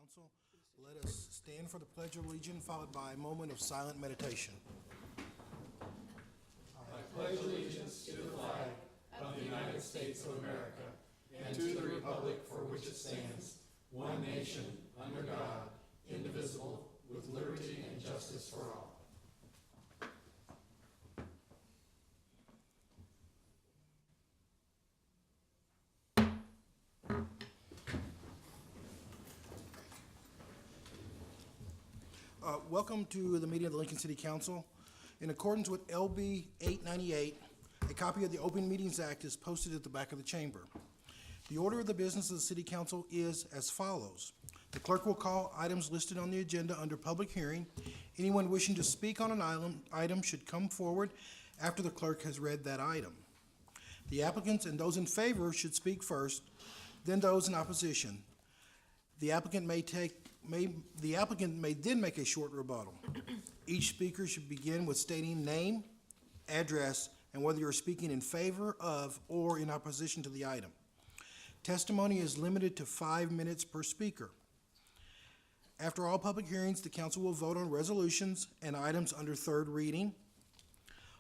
Council. Let us stand for the Pledge of Allegiance, followed by a moment of silent meditation. Welcome to the meeting of the Lincoln City Council. In accordance with LB 898, a copy of the Open Meetings Act is posted at the back of the chamber. The order of the business of the City Council is as follows. The clerk will call items listed on the agenda under public hearing. Anyone wishing to speak on an item should come forward after the clerk has read that item. The applicants and those in favor should speak first, then those in opposition. The applicant may then make a short rebuttal. Each speaker should begin with stating name, address, and whether you're speaking in favor of or in opposition to the item. Testimony is limited to 5 minutes per speaker. After all public hearings, the council will vote on resolutions and items under third reading.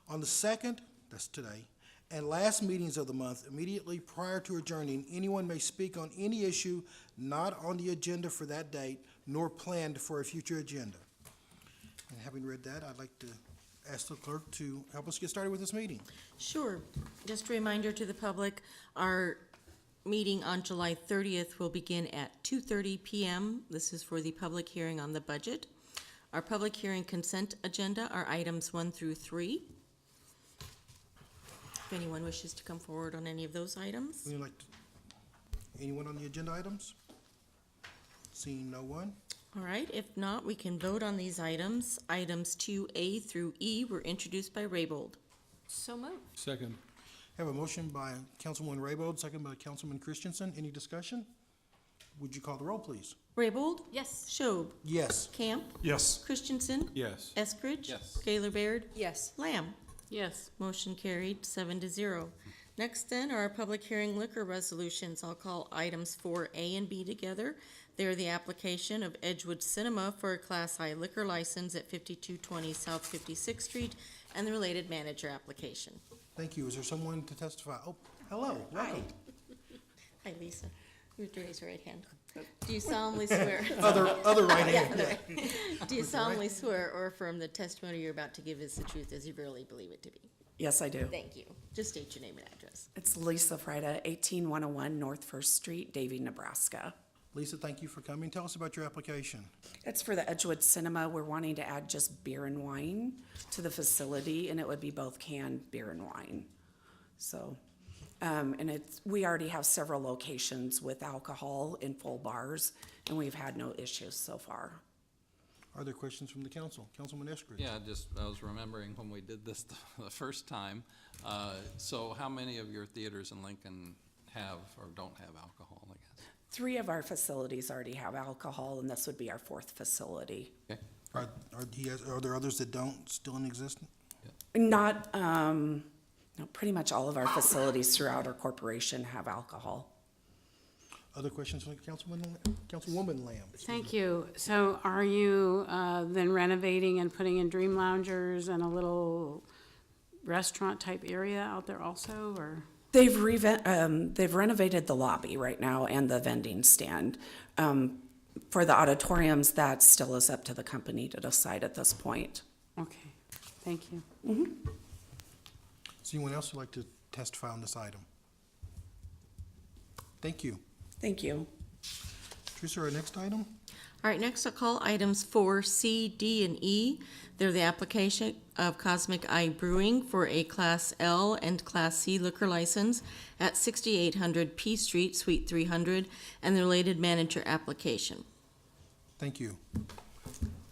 On the second, that's today, and last meetings of the month, immediately prior to adjourning, anyone may speak on any issue not on the agenda for that date, nor planned for a future agenda. And having read that, I'd like to ask the clerk to help us get started with this meeting. Sure. Just a reminder to the public, our meeting on July 30th will begin at 2:30 p.m. This is for the public hearing on the budget. Our public hearing consent agenda are items 1 through 3. If anyone wishes to come forward on any of those items. Anyone on the agenda items? Seeing no one? All right, if not, we can vote on these items. Items 2A through E were introduced by Raybold. So moved. Second. Have a motion by Councilwoman Raybold, second by Councilman Christensen. Any discussion? Would you call the roll, please? Raybold? Yes. Schob? Yes. Camp? Yes. Christensen? Yes. Eskridge? Yes. Gaylor Baird? Yes. Lamb? Yes. Motion carried 7-0. Next then are our public hearing liquor resolutions. I'll call items 4A and B together. They're the application of Edgewood Cinema for a Class I liquor license at 5220 South 56th Street and the related manager application. Thank you. Is there someone to testify? Oh, hello, welcome. Hi, Lisa. You have to raise your right hand. Do you solemnly swear? Other right hand. Do you solemnly swear or affirm the testimony you're about to give is the truth as you really believe it to be? Yes, I do. Thank you. Just state your name and address. It's Lisa Frida, 18101 North First Street, Davie, Nebraska. Lisa, thank you for coming. Tell us about your application. It's for the Edgewood Cinema. We're wanting to add just beer and wine to the facility, and it would be both canned beer and wine. So, we already have several locations with alcohol in full bars, and we've had no issues so far. Are there questions from the council? Councilman Eskridge? Yeah, I was remembering when we did this the first time. So how many of your theaters in Lincoln have or don't have alcohol, I guess? 3 of our facilities already have alcohol, and this would be our 4th facility. Okay. Are there others that don't, still in existence? Not, no, pretty much all of our facilities throughout our corporation have alcohol. Other questions from Councilwoman Lamb? Thank you. So are you then renovating and putting in dream loungers and a little restaurant type area out there also, or? They've renovated the lobby right now and the vending stand. For the auditoriums, that still is up to the company to decide at this point. Okay, thank you. Is anyone else who'd like to testify on this item? Thank you. Thank you. Teresa, our next item? All right, next I'll call items 4C, D, and E. They're the application of Cosmic Eye Brewing for a Class L and Class C liquor license at 6800 P Street, Suite 300, and the related manager application. Thank you.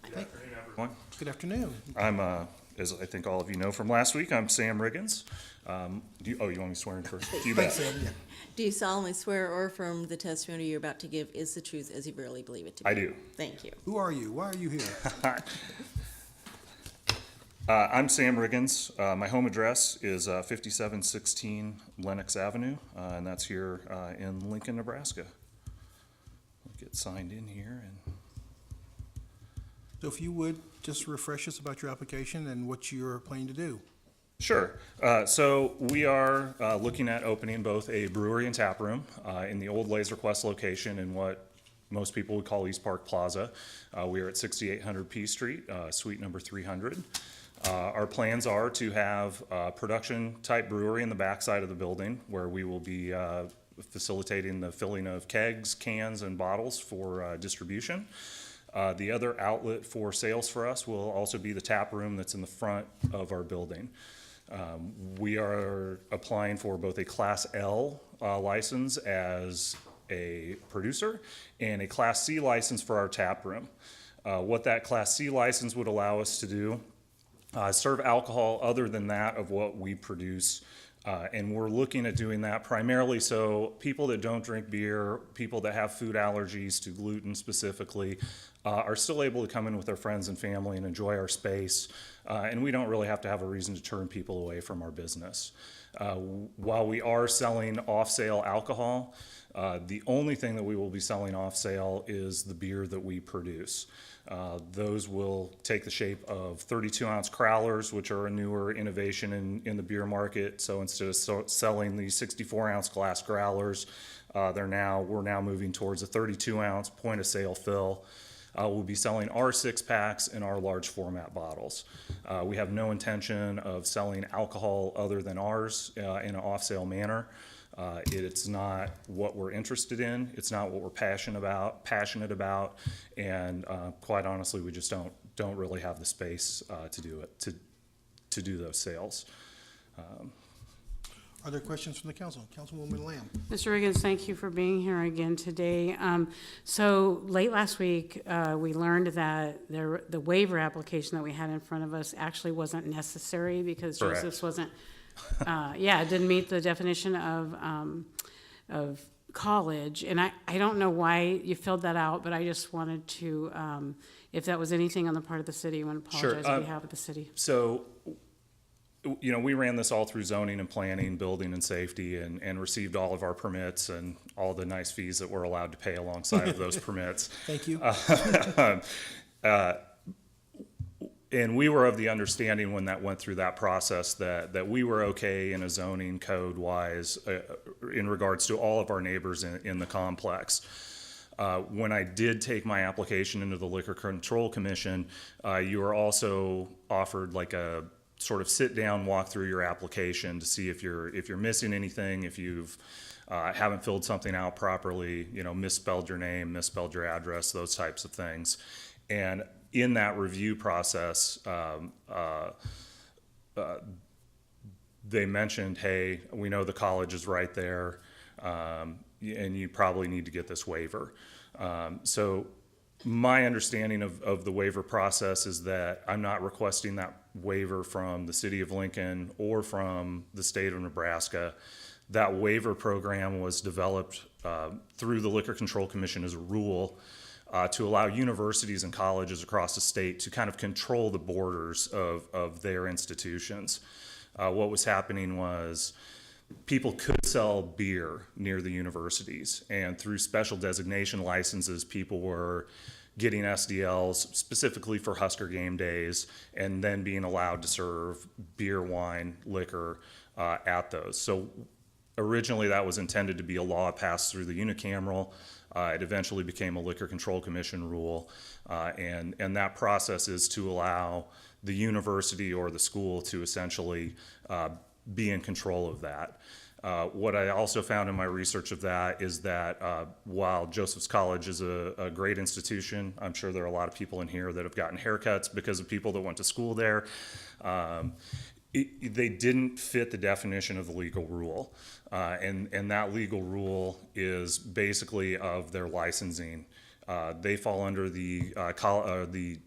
Good afternoon, everyone. Good afternoon. I'm, as I think all of you know from last week, I'm Sam Riggins. You want me to swear in first? You bet. Thanks, Sam. Yeah. Do you solemnly swear or affirm the testimony you're about to give is the truth as you really believe it to be? I do. Thank you. Who are you? Why are you here? I'm Sam Riggins. My home address is 5716 Lenox Avenue, and that's here in Lincoln, Nebraska. get signed in here and. So if you would, just refresh us about your application and what you're planning to do. Sure. So we are looking at opening both a brewery and tap room in the old Laser Quest location in what most people would call East Park Plaza. We are at 6800 P Street, suite number 300. Our plans are to have a production-type brewery in the backside of the building where we will be facilitating the filling of kegs, cans, and bottles for distribution. The other outlet for sales for us will also be the tap room that's in the front of our building. We are applying for both a Class L license as a producer and a Class C license for our tap room. What that Class C license would allow us to do serve alcohol other than that of what we produce. And we're looking at doing that primarily so people that don't drink beer, people that have food allergies to gluten specifically, are still able to come in with their friends and family and enjoy our space. And we don't really have to have a reason to turn people away from our business. While we are selling off-sale alcohol, the only thing that we will be selling off sale is the beer that we produce. Those will take the shape of 32-ounce crowlers, which are a newer innovation in the beer market. So instead of selling the 64-ounce glass growlers, we're now moving towards a 32-ounce point-of-sale fill. We'll be selling our six-packs and our large format bottles. We have no intention of selling alcohol other than ours in an off-sale manner. It's not what we're interested in. It's not what we're passionate about, and quite honestly, we just don't really have the space to do it to do those sales. Are there questions from the council? Councilwoman Lamb? Mr. Riggins, thank you for being here again today. So late last week, we learned that the waiver application that we had in front of us actually wasn't necessary because Correct. Joseph's wasn't, it didn't meet the definition of college. And I don't know why you filled that out, but I just wanted to, if that was anything on the part of the city, I want to apologize on behalf of the city. So, we ran this all through zoning and planning, building and safety, and received all of our permits and all the nice fees that we're allowed to pay alongside of those permits. Thank you. And we were of the understanding when that went through that process that we were okay in a zoning code wise in regards to all of our neighbors in the complex. When I did take my application into the Liquor Control Commission, you were also offered like a sort of sit down, walk through your application to see if you're missing anything, if you've haven't filled something out properly, misspelled your name, misspelled your address, those types of things. And in that review process, they mentioned, hey, we know the college is right there, and you probably need to get this waiver. So my understanding of the waiver process is that I'm not requesting that waiver from the city of Lincoln or from the state of Nebraska. That waiver program was developed through the Liquor Control Commission as a rule to allow universities and colleges across the state to kind of control the borders of their institutions. What was happening was people could sell beer near the universities, and through special designation licenses, people were getting SDLs specifically for Husker game days and then being allowed to serve beer, wine, liquor at those. So originally that was intended to be a law passed through the unicameral. It eventually became a Liquor Control Commission rule, and that process is to allow the university or the school to essentially be in control of that. What I also found in my research of that is that while Joseph's College is a great institution, I'm sure there are a lot of people in here that have gotten haircuts because of people that went to school there. They didn't fit the definition of the legal rule. And that legal rule is basically of their licensing. They fall under the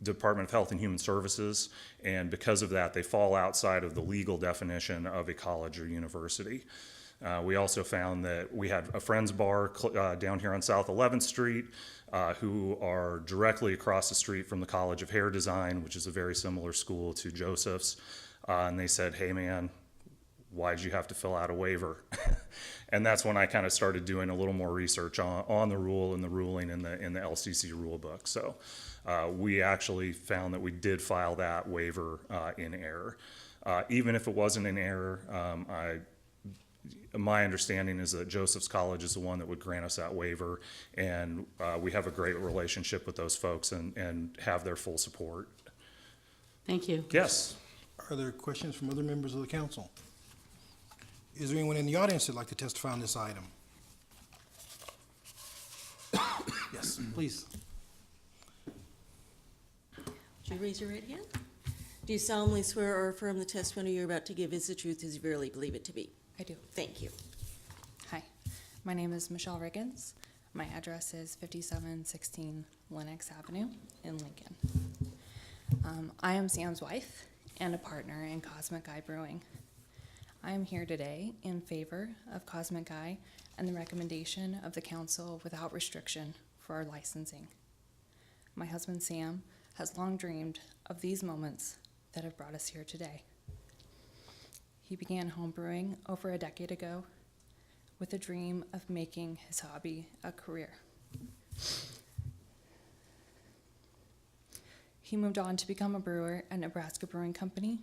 Department of Health and Human Services, and because of that, they fall outside of the legal definition of a college or university. We also found that we had a Friends Bar down here on South 11th Street, who are directly across the street from the College of Hair Design, which is a very similar school to Joseph's. And they said, hey man, why'd you have to fill out a waiver? And that's when I kind of started doing a little more research on the rule and the ruling in the LCC rule book. So we actually found that we did file that waiver in error. Even if it wasn't in error, my understanding is that Joseph's College is the one that would grant us that waiver, and we have a great relationship with those folks and have their full support. Thank you. Yes. Are there questions from other members of the council? Is there anyone in the audience that'd like to testify on this item? Yes, please. Would you raise your right hand? Do you solemnly swear or affirm the testimony you're about to give is the truth as you verily believe it to be? I do. Thank you. Hi, my name is Michelle Riggins. My address is 5716 Lenox Avenue in Lincoln. I am Sam's wife and a partner in Cosmic Eye Brewing. I am here today in favor of Cosmic Eye and the recommendation of the council without restriction for our licensing. My husband Sam has long dreamed of these moments that have brought us here today. He began homebrewing over a decade ago with a dream of making his hobby a career. He moved on to become a brewer at Nebraska Brewing Company,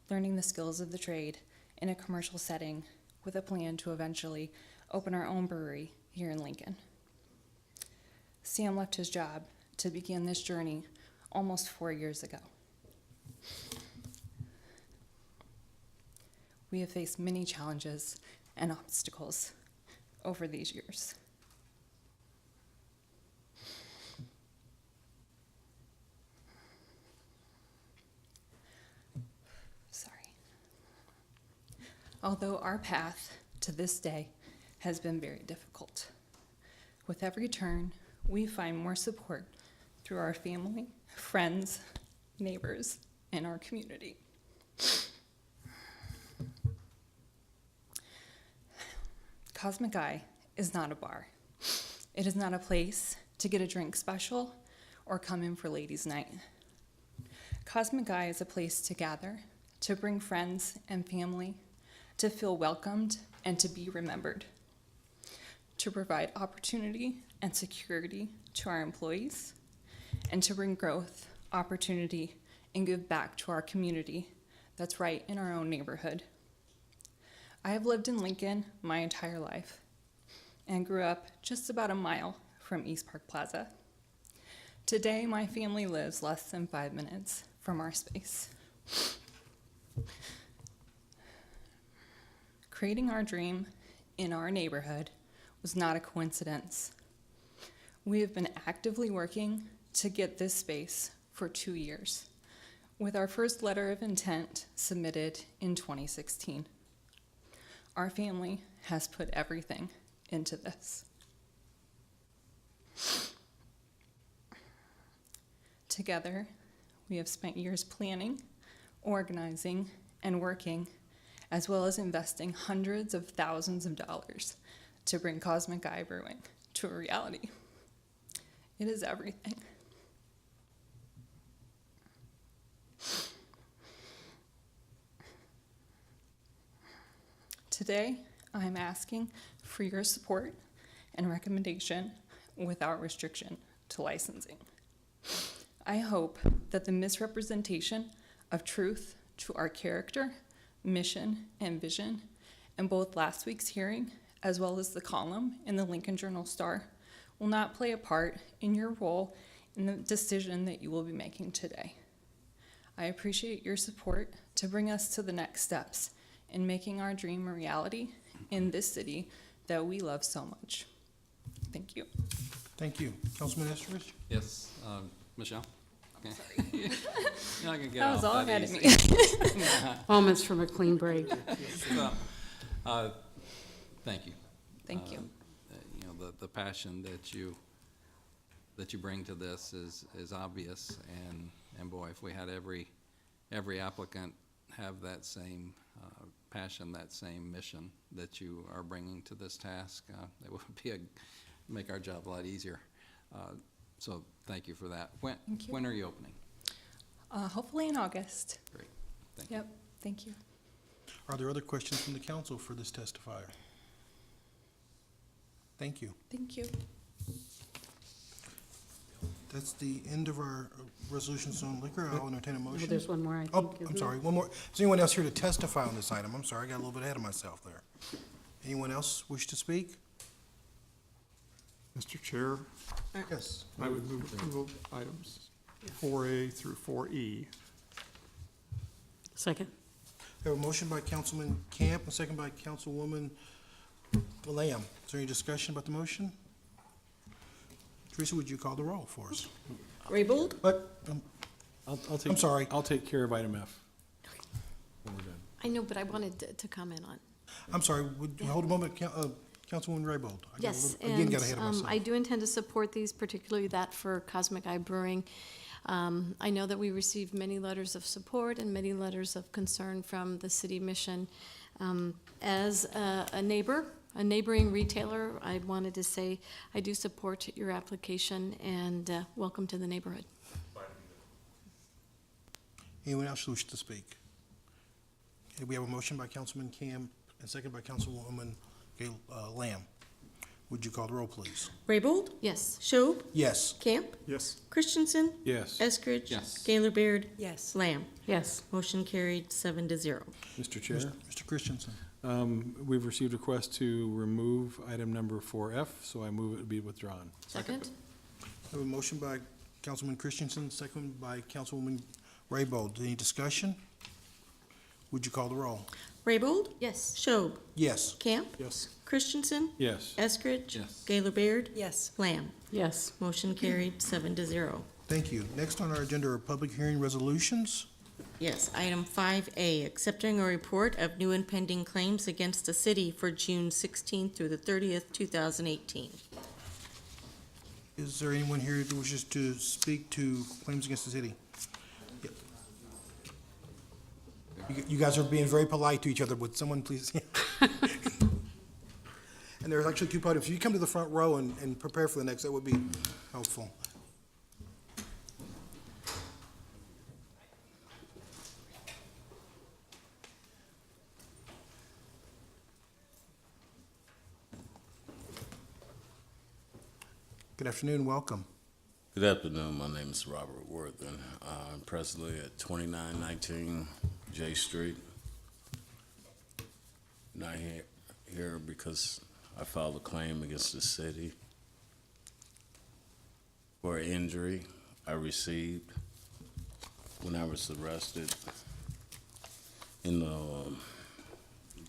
learning the skills of the trade in a commercial setting with a plan to eventually open our own brewery here in Lincoln. Sam left his job to begin this journey almost 4 years ago. We have faced many challenges and obstacles over these years. Sorry. Although our path to this day has been very difficult, with every turn, we find more support through our family, friends, neighbors, and our community. Cosmic Eye is not a bar. It is not a place to get a drink special or come in for ladies' night. Cosmic Eye is a place to gather, to bring friends and family, to feel welcomed and to be remembered, to provide opportunity and security to our employees, and to bring growth, opportunity, and give back to our community that's right in our own neighborhood. I have lived in Lincoln my entire life and grew up just about a mile from East Park Plaza. Today, my family lives less than 5 minutes from our space. Creating our dream in our neighborhood was not a coincidence. We have been actively working to get this space for 2 years, with our first letter of intent submitted in 2016. Our family has put everything into this. Together, we have spent years planning, organizing, and working, as well as investing hundreds of thousands of dollars to bring Cosmic Eye Brewing to a reality. It is everything. Today, I'm asking for your support and recommendation without restriction to licensing. I hope that the misrepresentation of truth to our character, mission, and vision in both last week's hearing as well as the column in the Lincoln Journal-Star will not play a part in your role in the decision that you will be making today. I appreciate your support to bring us to the next steps in making our dream a reality in this city that we love so much. Thank you. Thank you. Councilman Esterish? Yes, Michelle? Okay. You're not gonna get That was off all that ahead of easy. me. Moments from a clean break. So, thank you. Thank you. You know, the passion that you bring to this is obvious, and boy, if we had every applicant have that same passion, that same mission that you are bringing to this task, it would make our job a lot easier. So thank you for that. Thank you. When are you opening? Hopefully in August. Great, thank you. Yep, thank you. Are there other questions from the council for this testifier? Thank you. Thank you. That's the end of our resolutions on liquor. I'll entertain a Well, motion. there's one more, I think. Oh, isn't I'm there? sorry, one more. Is anyone else here to testify on this item? I'm sorry, I got a little bit ahead of myself there. Anyone else wish to speak? Mr. Chair, Yes. I would move approval of items 4A through 4E. Second. We have a motion by Councilman Camp, and second by Councilwoman Lamb. Is there any discussion about the motion? Teresa, would you call the roll for us? Raybold? But, I'll take. I'm sorry. I'll take care of item F. When we're done. I know, but I wanted to comment on. I'm sorry, would you hold a moment, Councilwoman Raybold? I got a Yes, little- Again, and got ahead of myself. I do intend to support these, particularly that for Cosmic Eye Brewing. I know that we received many letters of support and many letters of concern from the city mission. As a neighbor, a neighboring retailer, I wanted to say I do support your application and welcome to the neighborhood. Anyone else wish to speak? Okay, we have a motion by Councilman Camp and second by Councilwoman Lamb. Would you call the roll, please? Raybold? Yes. Schob? Yes. Camp? Yes. Christensen? Yes. Eskridge? Yes. Gaylor Baird? Yes. Lamb? Yes. Motion carried 7-0. Mr. Chair, Mr. Christensen. we've received a request to remove item number 4F, so I move it be withdrawn. Second? We have a motion by Councilman Christensen, second by Councilwoman Raybold. Any discussion? Would you call the roll? Raybold? Yes. Schob? Yes. Camp? Yes. Christensen? Yes. Eskridge? Yes. Gaylor Baird? Yes. Lamb? Yes. Motion carried 7-0. Thank you. Next on our agenda are public hearing resolutions. Yes, item 5A, accepting a report of new and pending claims against the city for June 16th through the 30th, 2018. Is there anyone here that wishes to speak to claims against the city? You guys are being very polite to each other. Would someone please? And there's actually two podiums. If you come to the front row and prepare for the next, that would be helpful. Good afternoon, welcome. Good afternoon. My name is Robert Worthen. I'm presently at 2919 J Street. Not here because I filed a claim against the city for an injury I received when I was arrested in the,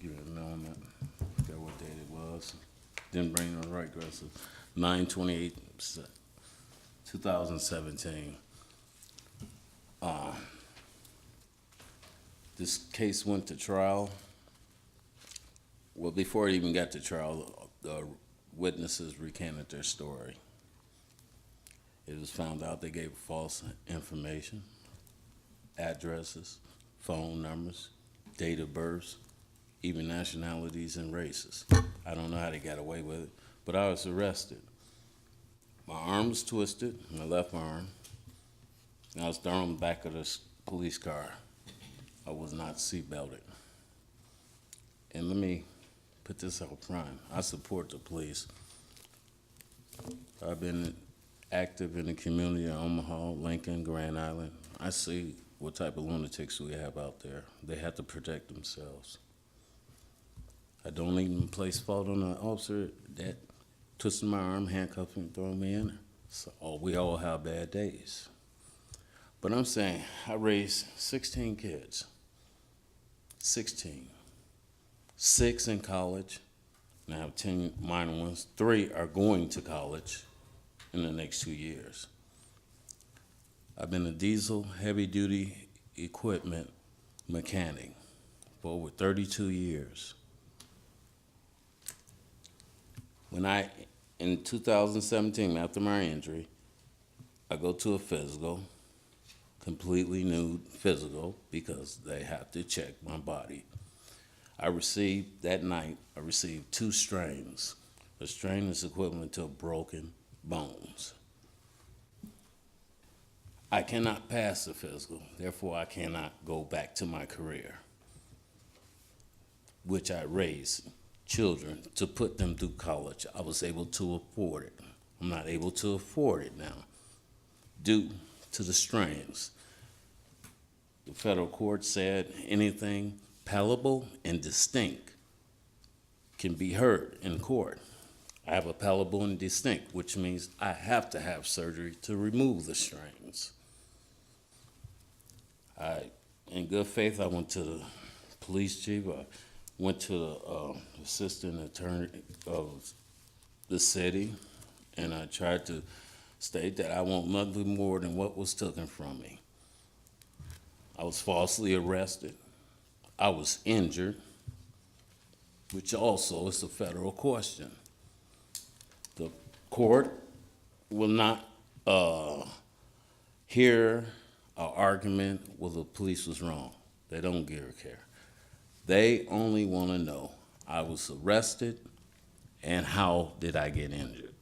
give me a moment, I forgot what date it was. Didn't bring the right dresses. 9/28, 2017. This case went to trial. Well, before it even got to trial, the witnesses recanted their story. It was found out they gave false information, addresses, phone numbers, date of births, even nationalities and races. I don't know how they got away with it, but I was arrested. My arm was twisted, my left arm, and I was thrown in the back of this police car. I was not seatbelted. And let me put this out front. I support the police. I've been active in the community of Omaha, Lincoln, Grand Island. I see what type of lunatics we have out there. They have to protect themselves. I don't even place fault on the officer that twisted my arm, handcuffed me, throw me in. So we all have bad days. But I'm saying, I raised 16 kids. 16. 6 in college, and I have 10 minor ones. 3 are going to college in the next 2 years. I've been a diesel heavy-duty equipment mechanic for over 32 years. In 2017, after my injury, I go to a physical, completely nude physical, because they have to check my body. That night, I received 2 strains. A strain is equivalent to broken bones. I cannot pass the physical, therefore I cannot go back to my career. which I raised children to put them through college. I was able to afford it. I'm not able to afford it now due to the strains. The federal court said anything palatable and distinct can be heard in court. I have a palatable and distinct, which means I have to have surgery to remove the strains. In good faith, I went to the police chief, I went to the assistant attorney of the city, and I tried to state that I want nothing more than what was taken from me. I was falsely arrested. I was injured, which also is a federal question. The court will not hear an argument where the police was wrong. They don't give a care. They only want to know I was arrested and how did I get injured.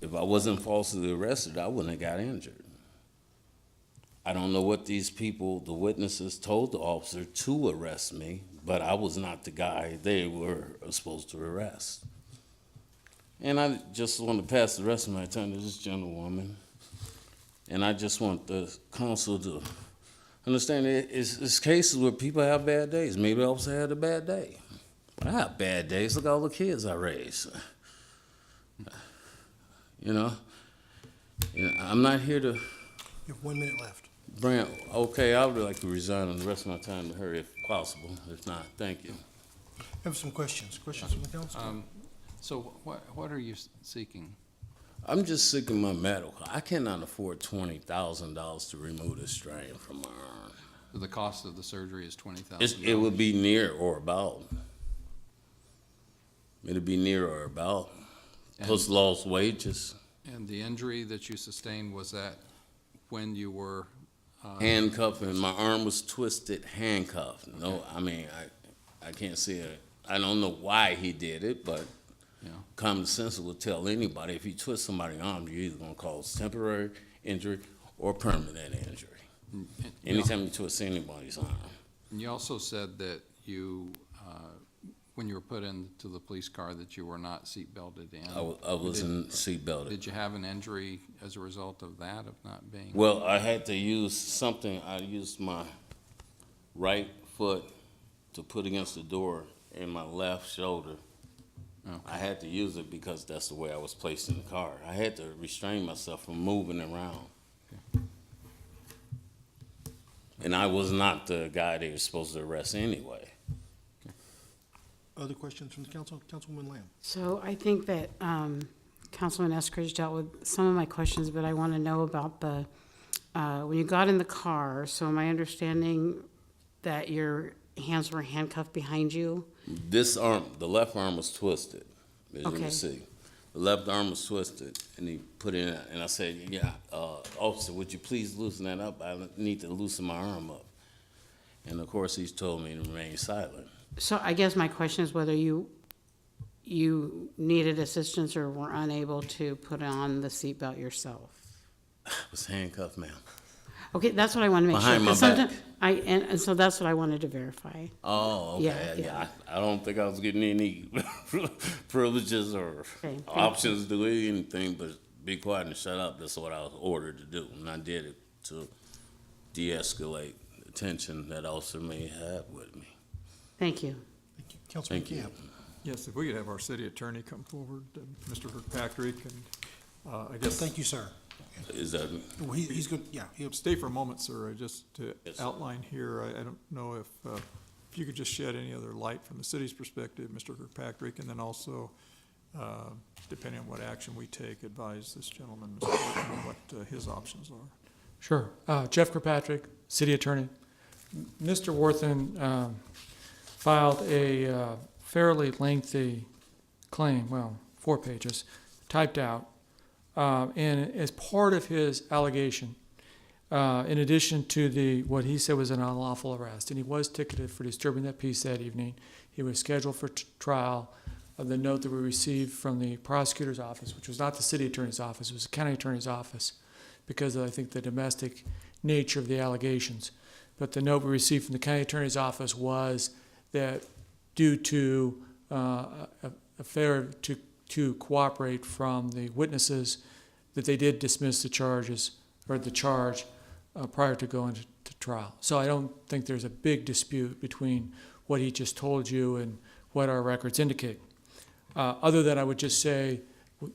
If I wasn't falsely arrested, I wouldn't have got injured. I don't know what these people, the witnesses, told the officer to arrest me, but I was not the guy they were supposed to arrest. And I just want to pass the rest of my time to this gentlewoman. And I just want the council to understand it's cases where people have bad days. Maybe I also had a bad day. But I have bad days. Look at all the kids I raised. You know, I'm not here to You have 1 minute left. bring, okay, I would like to resign on the rest of my time to her if possible. If not, thank you. I have some questions. Questions from the council? So what are you seeking? I'm just seeking my medical. I cannot afford $20,000 to remove the strain from my arm. The cost of the surgery is $20,000. It would be near or about. It'd be near or about. Plus lost wages. And the injury that you sustained, was that when you were? Handcuffing. My arm was twisted, handcuffed. No, I mean, I can't see it. I don't know why he did it, but Yeah. common sense will tell anybody if you twist somebody's arm, you're either gonna cause temporary injury or permanent injury. Anytime you twist anybody's arm. And you also said that you, when you were put into the police car, that you were not seat belted in. I wasn't seat belted. Did you have an injury as a result of that, of not being? Well, I had to use something. I used my right foot to put against the door and my left shoulder. Okay. I had to use it because that's the way I was placed in the car. I had to restrain myself from moving around. And I was not the guy they were supposed to arrest anyway. Other questions from the council? Councilwoman Lamb? So I think that Councilman Eskridge dealt with some of my questions, but I want to know about the, when you got in the car, so my understanding that your hands were handcuffed behind you? This arm, the left arm was twisted, as you Okay. can see. The left arm was twisted, and he put it in, and I said, yeah, officer, would you please loosen that up? I need to loosen my arm up. And of course, he's told me to remain silent. So I guess my question is whether you needed assistance or were unable to put on the seatbelt yourself. I was handcuffed, ma'am. Okay, that's what I wanted to make sure. Behind my 'cause back. someti- and so that's what I wanted to verify. Oh, okay, Yeah, yeah. yeah. I don't think I was getting any privileges or Okay, thank options to do anything but be quiet and shut up. That's what I was ordered to do, and I did it to de-escalate the tension that officer may have with me. Thank you. Thank you. Councilman Thank you. Camp? Yes, if we could have our city attorney come forward, Mr. Kirkpatrick, and I guess. Thank you, sir. Is that, Well, he's good, yeah, he'll Stay for a moment, sir, just to Yes, sir. outline here, I don't know if you could just shed any other light from the city's perspective, Mr. Kirkpatrick, and then also, depending on what action we take, advise this gentleman, Mr. Horton, on what his options are. Sure. Jeff Kirkpatrick, City Attorney. Mr. Worthen filed a fairly lengthy claim, well, 4 pages, typed out. And as part of his allegation, in addition to what he said was an unlawful arrest, and he was ticketed for disturbing that peace that evening, he was scheduled for trial. The note that we received from the prosecutor's office, which was not the city attorney's office, it was the county attorney's office, because of, I think, the domestic nature of the allegations. But the note we received from the county attorney's office was that due to a failure to cooperate from the witnesses, that they did dismiss the charges, or the charge, prior to going to trial. So I don't think there's a big dispute between what he just told you and what our records indicate. Other than I would just say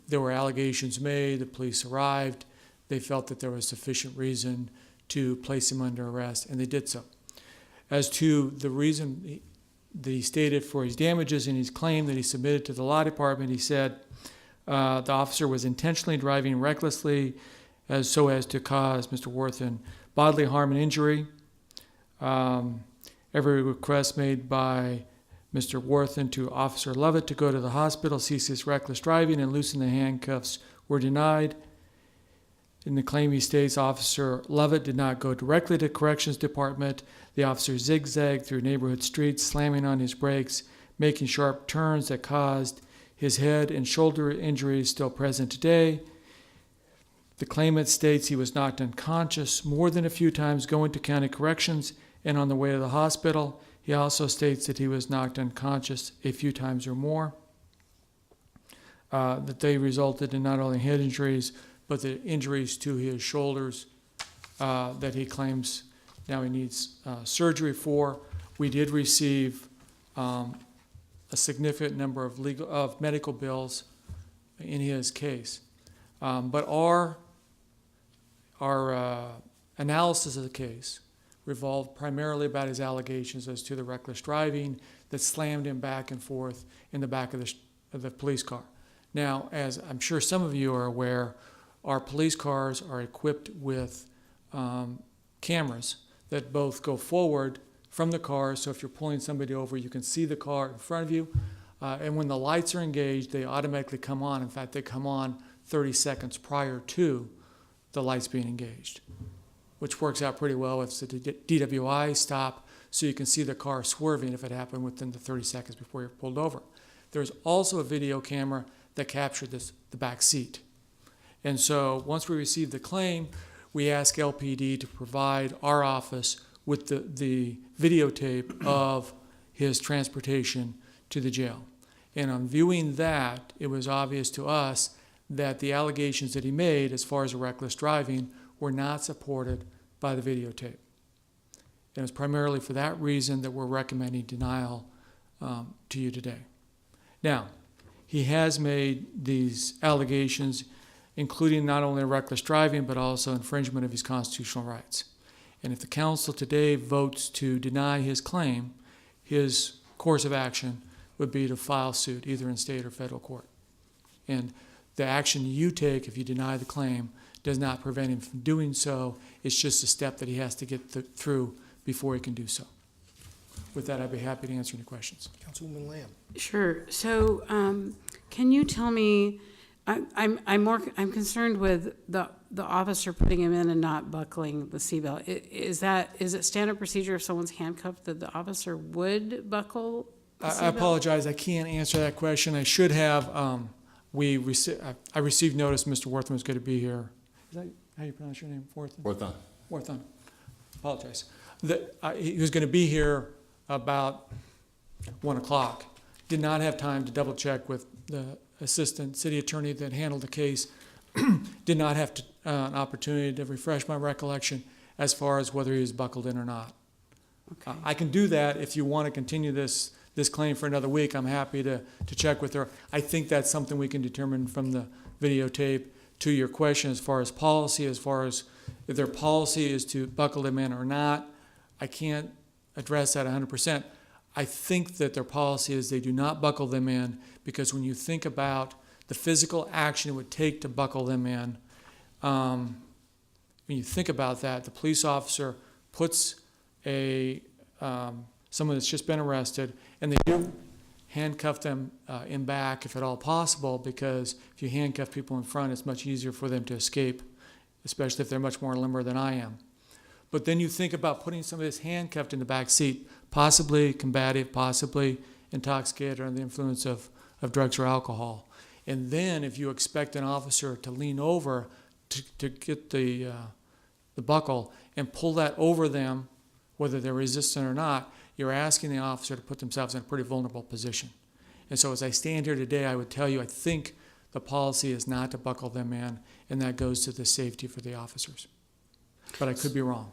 there were allegations made, the police arrived, they felt that there was sufficient reason to place him under arrest, and they did so. As to the reason that he stated for his damages in his claim that he submitted to the law department, he said the officer was intentionally driving recklessly so as to cause Mr. Worthen bodily harm and injury. Every request made by Mr. Worthen to Officer Lovett to go to the hospital, cease his reckless driving, and loosen the handcuffs were denied. In the claim, he states Officer Lovett did not go directly to Corrections Department. The officer zigzagged through neighborhood streets, slamming on his brakes, making sharp turns that caused his head and shoulder injuries still present today. The claimant states he was knocked unconscious more than a few times going to county corrections and on the way to the hospital. He also states that he was knocked unconscious a few times or more, that they resulted in not only head injuries, but the injuries to his shoulders that he claims now he needs surgery for. We did receive a significant number of medical bills in his case. But our analysis of the case revolved primarily about his allegations as to the reckless driving that slammed him back and forth in the back of the police car. Now, as I'm sure some of you are aware, our police cars are equipped with cameras that both go forward from the car, so if you're pulling somebody over, you can see the car in front of you. And when the lights are engaged, they automatically come on. In fact, they come on 30 seconds prior to the lights being engaged, which works out pretty well if it's a DWI stop, so you can see the car swerving if it happened within the 30 seconds before you're pulled over. There's also a video camera that captured the back seat. And so once we received the claim, we asked LPD to provide our office with the videotape of his transportation to the jail. And on viewing that, it was obvious to us that the allegations that he made as far as reckless driving were not supported by the videotape. And it's primarily for that reason that we're recommending denial to you today. Now, he has made these allegations, including not only reckless driving, but also infringement of his constitutional rights. And if the council today votes to deny his claim, his course of action would be to file suit, either in state or federal court. And the action you take if you deny the claim does not prevent him from doing so. It's just a step that he has to get through before he can do so. With that, I'd be happy to answer any questions. Councilwoman Lamb. Sure. So, can you tell me? I'm concerned with the officer putting him in and not buckling the seatbelt. Is it standard procedure if someone's handcuffed that the officer would buckle the seatbelt? I apologize. I can't answer that question. I should have. I received notice Mr. Worthen was going to be here. Is that how you pronounce your name? Worthen. Worthen. Apologize. He was going to be here about 1 o'clock. Did not have time to double check with the assistant city attorney that handled the case. Did not have an opportunity to refresh my recollection as far as whether he was buckled in or not. Okay. I can do that if you want to continue this claim for another week. I'm happy to check with her. I think that's something we can determine from the videotape. To your question, as far as policy, as far as if their policy is to buckle them in or not, I can't address that 100%. I think that their policy is they do not buckle them in, because when you think about the physical action it would take to buckle them in, when you think about that, the police officer puts someone that's just been arrested, and they do handcuff them in back if at all possible, because if you handcuff people in front, it's much easier for them to escape, especially if they're much more limber than I am. But then you think about putting somebody that's handcuffed in the back seat, possibly combative, possibly intoxicated or under the influence of drugs or alcohol. And then if you expect an officer to lean over to get the buckle and pull that over them, whether they're resistant or not, you're asking the officer to put themselves in a pretty vulnerable position. And so as I stand here today, I would tell you, I think the policy is not to buckle them in, and that goes to the safety for the officers. But I could be wrong.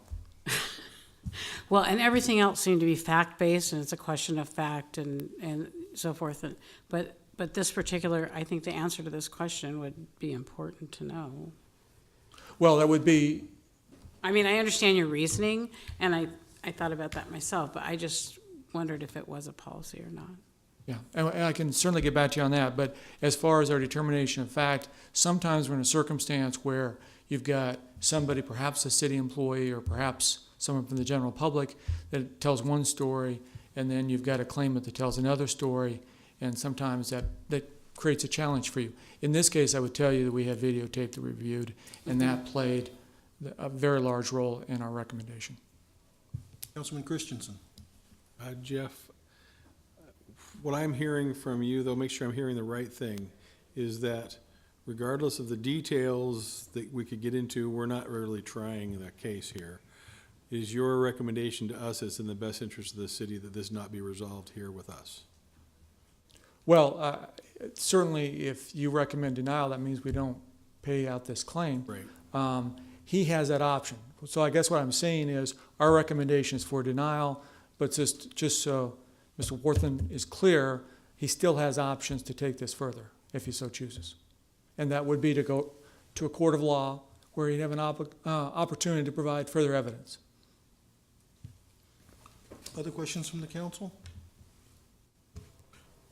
Well, and everything else seemed to be fact-based, and it's a question of fact and so forth. But this particular, I think the answer to this question would be important to know. Well, that would be, I mean, I understand your reasoning, and I thought about that myself, but I just wondered if it was a policy or not. yeah, and I can certainly get back to you on that, but as far as our determination of fact, sometimes we're in a circumstance where you've got somebody, perhaps a city employee or perhaps someone from the general public that tells one story, and then you've got a claimant that tells another story, and sometimes that creates a challenge for you. In this case, I would tell you that we have videotape that we reviewed, and that played a very large role in our recommendation. Councilman Christensen. Jeff, what I'm hearing from you, though, make sure I'm hearing the right thing, is that regardless of the details that we could get into, we're not really trying the case here. Is your recommendation to us it's in the best interest of the city that this not be resolved here with us? Well, certainly if you recommend denial, that means we don't pay out this claim. Right. He has that option. So I guess what I'm saying is our recommendation is for denial, but just so Mr. Worthen is clear, he still has options to take this further if he so chooses. And that would be to go to a court of law where he'd have an opportunity to provide further evidence. Other questions from the council?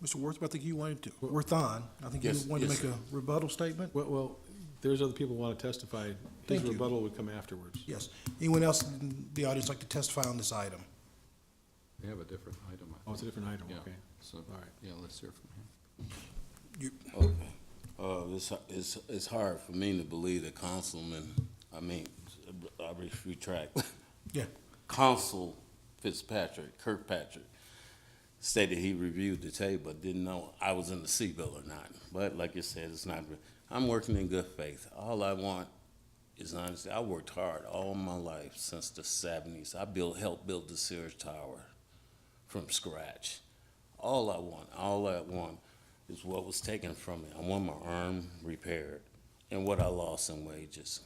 Mr. Worth, I think you wanted to, Worthon, I think you Yes, wanted to yes, make a rebuttal statement? Well, there's other people who want to testify. His Thank you. rebuttal would come afterwards. Yes. Anyone else in the audience like to testify on this item? We have a different item. I Oh, it's a different item, Yeah. okay. So, All right. yeah, let's hear from him. Okay. It's hard for me to believe that I retract. Yeah. Consul Kirkpatrick, stated he reviewed the tape but didn't know I was in the C-bill or not. But like you said, it's not, I'm working in good faith. All I want is honesty. I worked hard all my life since the 70s. I helped build the Sears Tower from scratch. All I want is what was taken from me. I want my arm repaired and what I lost in wages.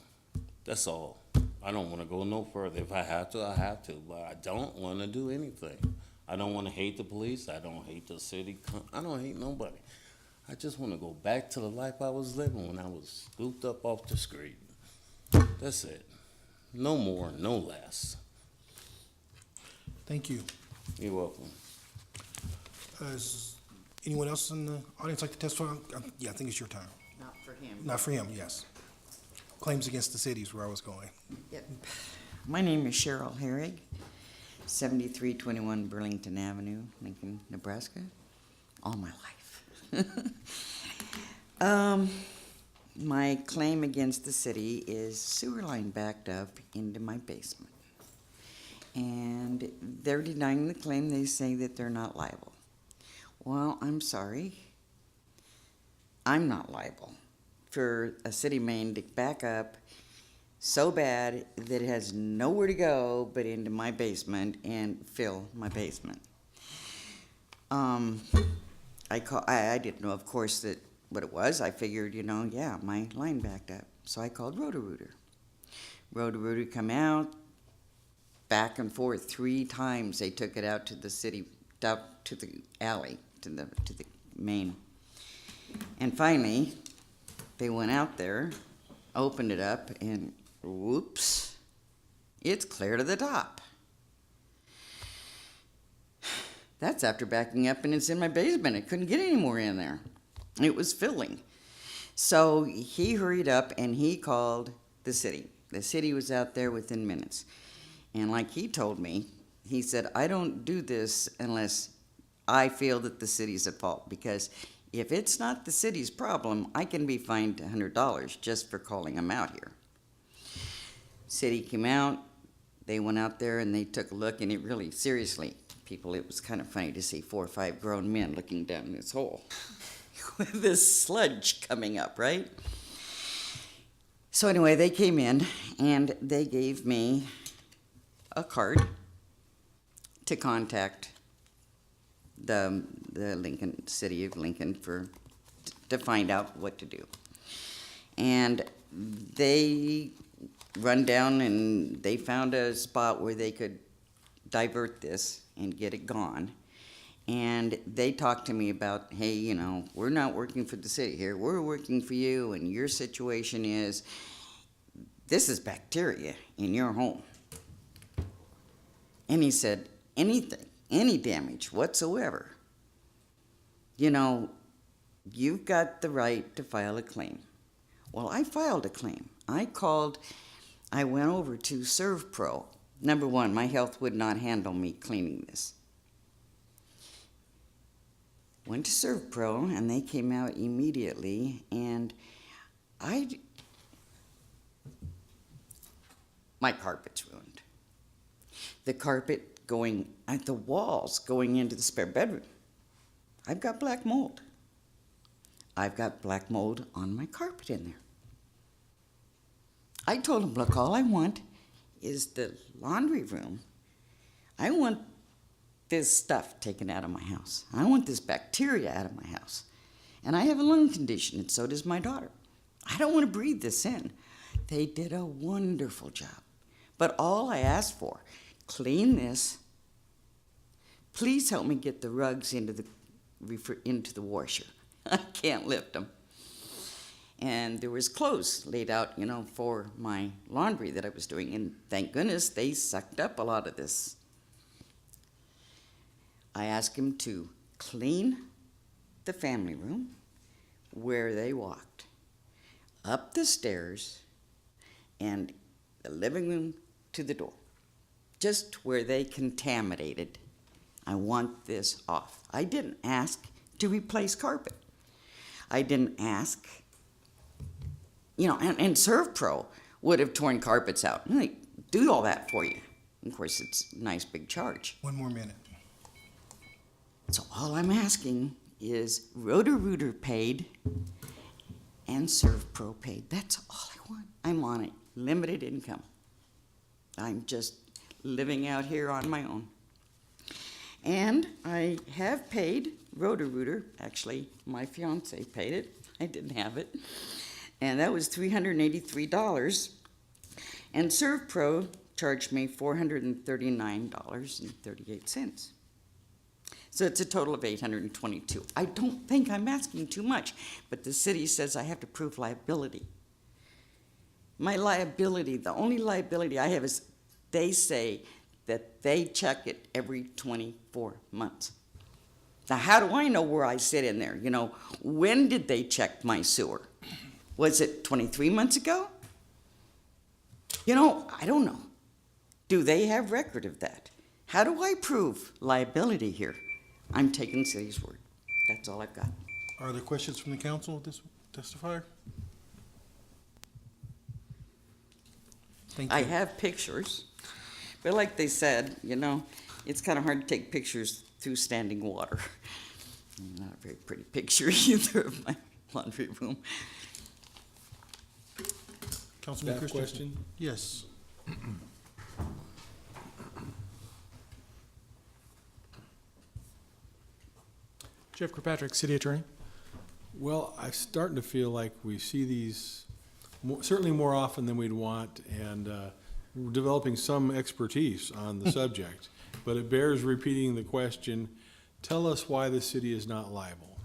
That's all. I don't want to go no further. If I have to, I have to, but I don't want to do anything. I don't want to hate the police. I don't hate the city. I don't hate nobody. I just want to go back to the life I was living when I was scooped up off the street. That's it. No more, no less. Thank you. You're welcome. Is anyone else in the audience like to testify? Yeah, I think it's your time. Not for him. Not for him, yes. Claims against the city is where I was going. Yep. My name is Cheryl Herrig, 7321 Burlington Avenue, Lincoln, Nebraska, all my life. My claim against the city is sewer line backed up into my basement. And they're denying the claim. They say that they're not liable. Well, I'm sorry. I'm not liable for a city main to back up so bad that it has nowhere to go but into my basement and fill my basement. I didn't know, of course, that what it was. I figured, yeah, my line backed up. So I called Roto-Rooter. Roto-Rooter come out, back and forth 3 times. They took it out to the city, out to the alley, to the main. And finally, they went out there, opened it up, and whoops, it's clear to the top. That's after backing up, and it's in my basement. I couldn't get any more in there. It was filling. So he hurried up, and he called the city. The city was out there within minutes. And like he told me, he said, I don't do this unless I feel that the city's at fault, because if it's not the city's problem, I can be fined $100 just for calling them out here. City came out, they went out there and they took a look, and it really, seriously, people, it was kind of funny to see 4 or 5 grown men looking down this hole with this sludge coming up, right? So anyway, they came in and they gave me a card to contact the Lincoln, city of Lincoln to find out what to do. And they run down and they found a spot where they could divert this and get it gone. And they talked to me about, hey, you know, we're not working for the city here, we're working for you, and your situation is, this is bacteria in your home. And he said, anything, any damage whatsoever, you know, you've got the right to file a claim. Well, I filed a claim. I went over to ServPro. Number one, my health would not handle me cleaning this. Went to ServPro, and they came out immediately, and my carpet's ruined. The carpet going at the walls going into the spare bedroom. I've got black mold. I've got black mold on my carpet in there. I told him, look, all I want is the laundry room. I want this stuff taken out of my house. I want this bacteria out of my house. And I have a lung condition, and so does my daughter. I don't want to breathe this in. They did a wonderful job. But all I asked for, clean this. Please help me get the rugs into the washer. I can't lift them. And there was clothes laid out, you know, for my laundry that I was doing. And thank goodness they sucked up a lot of this. I asked him to clean the family room where they walked, up the stairs, and the living room to the door, just where they contaminated. I want this off. I didn't ask to replace carpet. I didn't ask, you know, and ServPro would have torn carpets out. And they do all that for you. Of course, it's a nice big charge. One more minute. So all I'm asking is Roto-Rooter paid and ServPro paid. That's all I want. I'm on a limited income. I'm just living out here on my own. And I have paid Roto-Rooter. Actually, my fiance paid it. I didn't have it. And that was $383. And ServPro charged me $439.38. So it's a total of $822. I don't think I'm asking too much, but the city says I have to prove liability. My liability, the only liability I have is they say that they check it every 24 months. Now, how do I know where I sit in there? You know, when did they check my sewer? Was it 23 months ago? You know, I don't know. Do they have record of that? How do I prove liability here? I'm taking the city's word. That's all I've got. Are there questions from the council of this testifier? Thank you. I have pictures, but like they said, you know, it's kind of hard to take pictures through standing water. Not a very pretty picture either of my laundry room. Councilman Staff Christensen? question? Yes. Jeff Kirkpatrick, City Attorney. Well, I'm starting to feel like we see these certainly more often than we'd want, and we're developing some expertise on the subject. But it bears repeating the question, tell us why the city is not liable.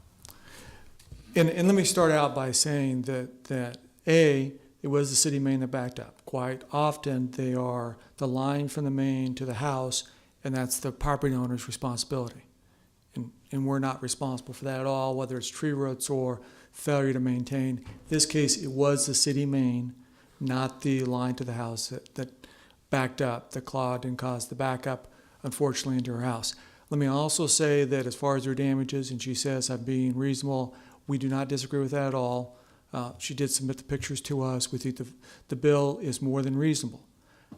And let me start out by saying that A, it was the city main that backed up. Quite often, they are the line from the main to the house, and that's the property owner's responsibility. And we're not responsible for that at all, whether it's tree roots or failure to maintain. In this case, it was the city main, not the line to the house that backed up, that clogged and caused the backup, unfortunately, into her house. Let me also say that as far as her damages, and she says I'm being reasonable, we do not disagree with that at all. She did submit the pictures to us. We think the bill is more than reasonable.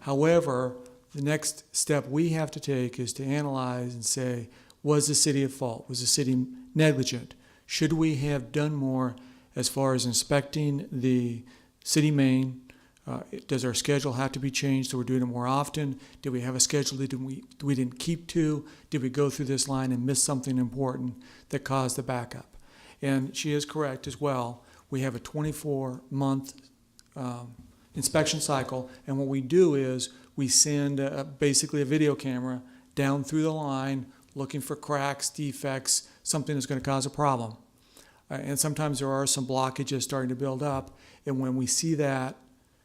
However, the next step we have to take is to analyze and say, was the city at fault? Was the city negligent? Should we have done more as far as inspecting the city main, Does our schedule have to be changed so we're doing it more often? Did we have a schedule that we didn't keep to? Did we go through this line and miss something important that caused the backup? And she is correct as well. We have a 24-month inspection cycle, and what we do is we send basically a video camera down through the line looking for cracks, defects, something that's going to cause a problem. And sometimes there are some blockages starting to build up, and when we see that,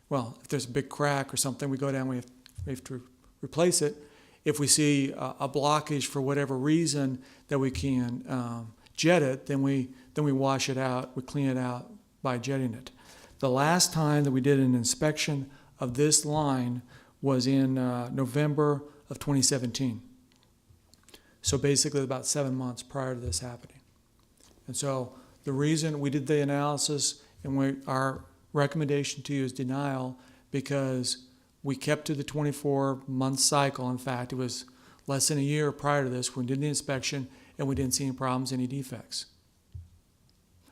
well, if there's a big crack or something, we go down, we have to replace it. If we see a blockage for whatever reason that we can jet it, then we wash it out, we clean it out by jetting it. The last time that we did an inspection of this line was in November of 2017. So basically about 7 months prior to this happening. And so the reason we did the analysis and our recommendation to you is denial because we kept to the 24-month cycle. In fact, it was less than a year prior to this when we did the inspection and we didn't see any problems, any defects.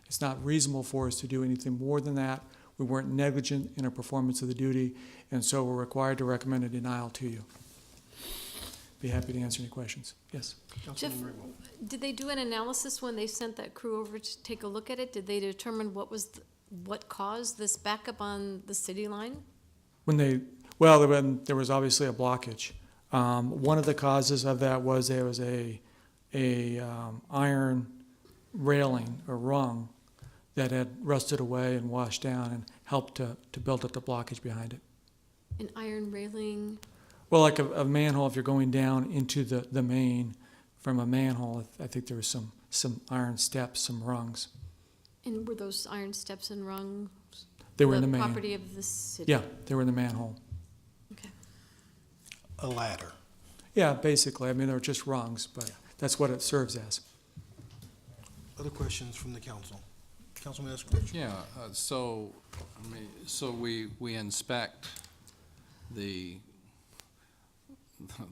It's not reasonable for us to do anything more than that. We weren't negligent in our performance of the duty, and so we're required to recommend a denial to you. Be happy to answer any questions. Yes? Jeff, did they do an analysis when they sent that crew over to take a look at it? Did they determine what caused this backup on the city line? There was obviously a blockage. One of the causes of that was there was a iron railing or rung that had rusted away and washed down and helped to build up the blockage behind it. An iron railing? Well, like a manhole, if you're going down into the main from a manhole, I think there was some iron steps, some rungs. And were those iron steps and rungs? They were in the main. Property of the city? Yeah, they were in the manhole. Okay. A ladder. Yeah, basically. I mean, they're just rungs, but that's what it serves as. Other questions from the council? Councilman Eskridge? Yeah, so we inspect the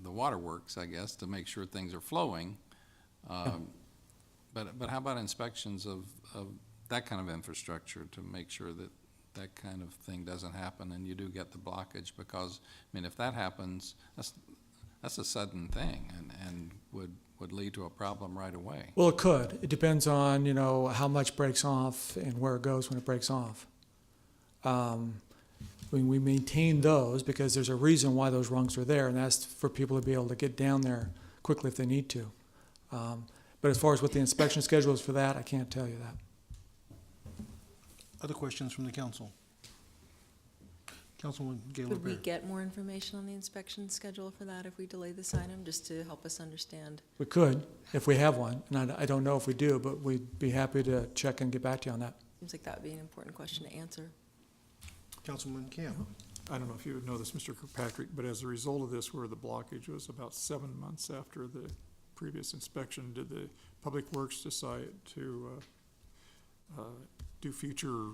waterworks, I guess, to make sure things are flowing. But how about inspections of that kind of infrastructure to make sure that that kind of thing doesn't happen and you do get the blockage? Because, I mean, if that happens, that's a sudden thing and would lead to a problem right away. Well, it could. It depends on, how much breaks off and where it goes when it breaks off. We maintain those because there's a reason why those rungs are there, and that's for people to be able to get down there quickly if they need to. But as far as what the inspection schedule is for that, I can't tell you that. Other questions from the council? Councilwoman Gaylor Could we Baird. get more information on the inspection schedule for that if we delay this item, just to help us understand? We could, if we have one, and I don't know if we do, but we'd be happy to check and get back to you on that. Seems like that would be an important question to answer. Councilman Camp. I don't know if you would know this, Mr. Kirkpatrick, but as a result of this, where the blockage was about 7 months after the previous inspection, did the Public Works decide to do future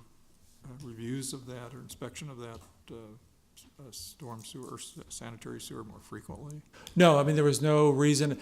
reviews of that or inspection of that storm sewer or sanitary sewer more frequently? No, I mean, there was no reason.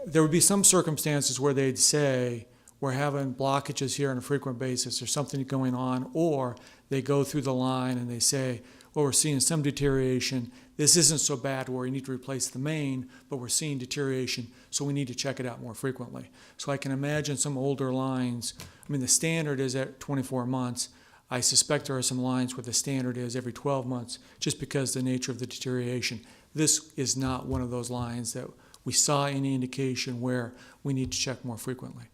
There would be some circumstances where they'd say, we're having blockages here on a frequent basis, there's something going on, or they go through the line and they say, well, we're seeing some deterioration. This isn't so bad where we need to replace the main, but we're seeing deterioration, so we need to check it out more frequently. So I can imagine some older lines. I mean, the standard is at 24 months. I suspect there are some lines where the standard is every 12 months, just because of the nature of the deterioration. This is not one of those lines that we saw any indication where we need to check more frequently.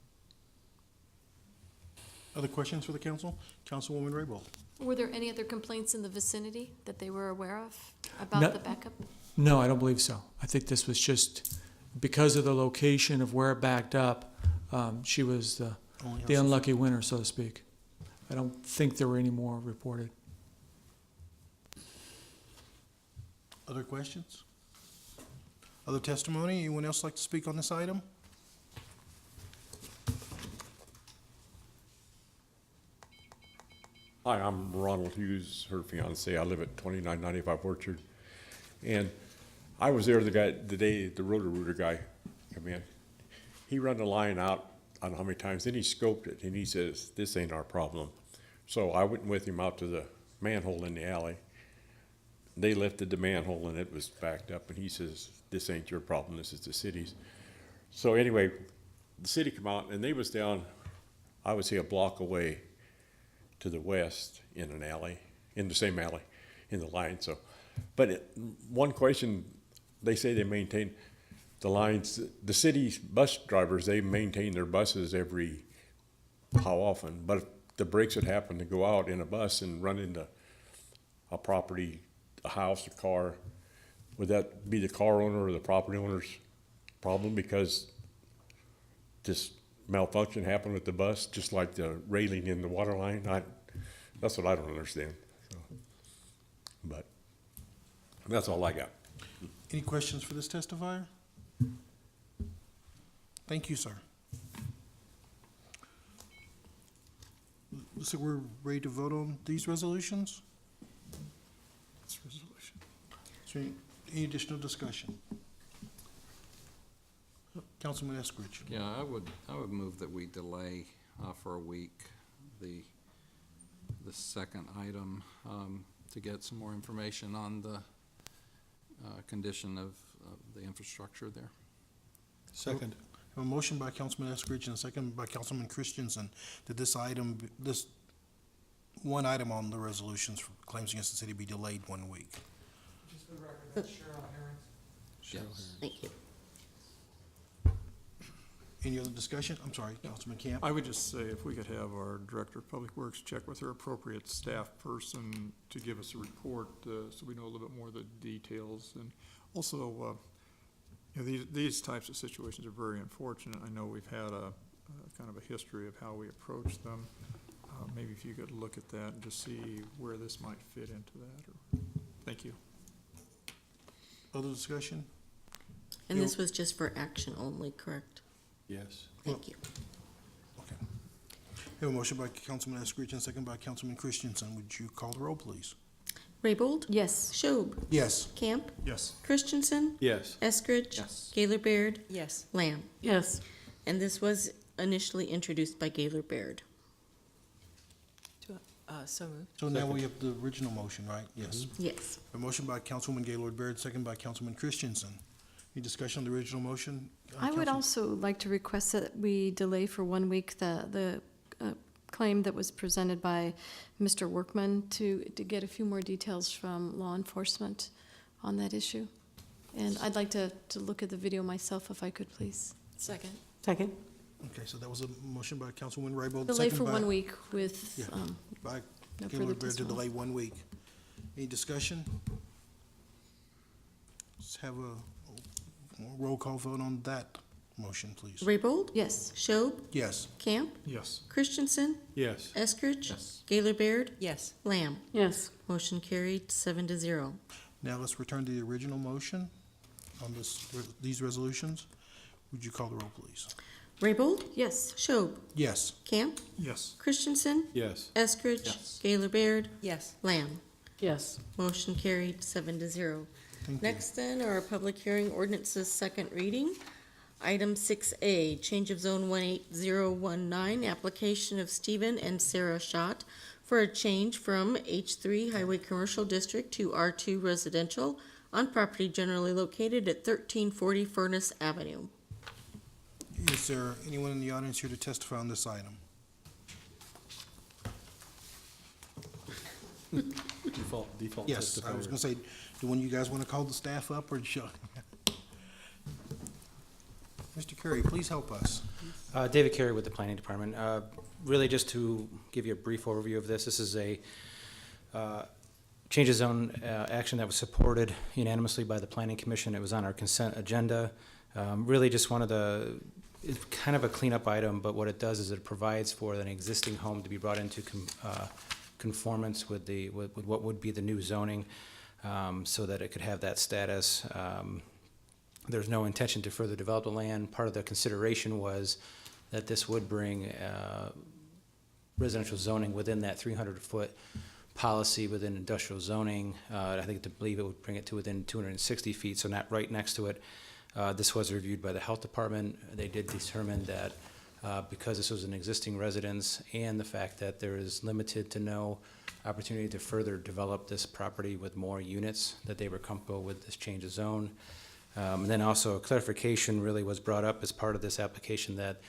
Other questions for the council? Councilwoman Raybold. Were there any other complaints in the vicinity that they were aware of about the backup? No, I don't believe so. I think this was just because of the location of where it backed up. She was the unlucky winner, so to speak. I don't think there were any more reported. Other questions? Other testimony? Anyone else like to speak on this item? Hi, I'm Ronald Hughes, her fiance. I live at 2995 Orchard. And I was there the day the Roto-Rooter guy came in. He ran the line out, I don't know how many times, then he scoped it and he says, this ain't our problem. So I went with him out to the manhole in the alley they lifted the manhole and it was backed up, and he says, this ain't your problem, this is the city's. So anyway, the city come out, and they was down, I would say a block away to the west in an alley, in the same alley, in the line, so. But one question, they say they maintain the lines, the city's bus drivers, they maintain their buses every, how often? But if the brakes would happen to go out in a bus and run into a property, a house, a car, would that be the car owner or the property owner's problem because this malfunction happened with the bus, just like the railing in the water line? That's what I don't understand. So, but that's all I got. Any questions for this testifier? Thank you, sir. Looks like we're ready to vote on these resolutions. Is there any additional discussion? Councilman Eskridge. Yeah, I would move that we delay for a week the second item to get some more information on the condition of the infrastructure there. Second. A motion by Councilman Eskridge and a second by Councilman Christensen that this one item on the resolutions for claims against the city be delayed 1 week. Just for the record, that's Cheryl Herons. Yes. Thank you. Any other discussion? I'm sorry, Councilman Camp. I would just say if we could have our Director of Public Works check with her appropriate staff person to give us a report, so we know a little bit more of the details. And also, you know, these types of situations are very unfortunate. I know we've had a kind of a history of how we approach them. Maybe if you could look at that and just see where this might fit into that. Thank you. Other discussion? And this was just for action only, correct? Yes. Thank you. Okay. We have a motion by Councilman Eskridge and a second by Councilman Christensen. Would you call the roll, please? Raybold? Yes. Schob? Yes. Camp? Yes. Christensen? Yes. Eskridge? Yes. Gaylor Baird? Yes. Lamb? Yes. And this was initially introduced by Gaylor Baird. So moved. So now we have the original motion, right? Yes. Yes. A motion by Councilwoman Gaylord Baird, second by Councilman Christensen. Any discussion on the original motion? I would Councilman- also like to request that we delay for 1 week the claim that was presented by Mr. Workman to get a few more details from law enforcement on that issue. And I'd like to look at the video myself if I could, please. Second. Second. Okay, so that was a motion by Councilwoman Raybold. Delay second for by- 1 week with, Yeah. By no further Gaylord Baird to testimony. delay 1 week. Any discussion? Let's have a roll call vote on that motion, please. Raybold? Yes. Schob? Yes. Camp? Yes. Christensen? Yes. Eskridge? Yes. Gaylor Baird? Yes. Lamb? Yes. Motion carried 7-0. Now let's return to the original motion on these resolutions. Would you call the roll, please? Raybold? Yes. Schob? Yes. Camp? Yes. Christensen? Yes. Eskridge? Yes. Gaylor Baird? Yes. Lamb? Yes. Motion carried 7-0. Thank you. Next then are our public hearing ordinances, second reading. Item 6A, change of zone 18019, application of Stephen and Sarah Schott for a change from H3 Highway Commercial District to R2 Residential on property generally located at 1340 Furnace Avenue. Is there anyone in the audience here to testify on this item? Default Yes, I was gonna say, do one of you guys wanna call the staff up or shall? Mr. Curry, please help us. David Carey with the Planning Department. Really just to give you a brief overview of this, this is a change of zone action that was supported unanimously by the Planning Commission. It was on our consent agenda. Really just wanted to, it's kind of a cleanup item, but what it does is it provides for an existing home to be brought into conformance with what would be the new zoning, so that it could have that status. There's no intention to further develop the land. Part of the consideration was that this would bring residential zoning within that 300-foot policy within industrial zoning. I believe it would bring it to within 260 feet, so not right next to it. This was reviewed by the health department. They did determine that because this was an existing residence and the fact that there is limited to no opportunity to further develop this property with more units, that they were comfortable with this change of zone. And then also a clarification really was brought up as part of this application that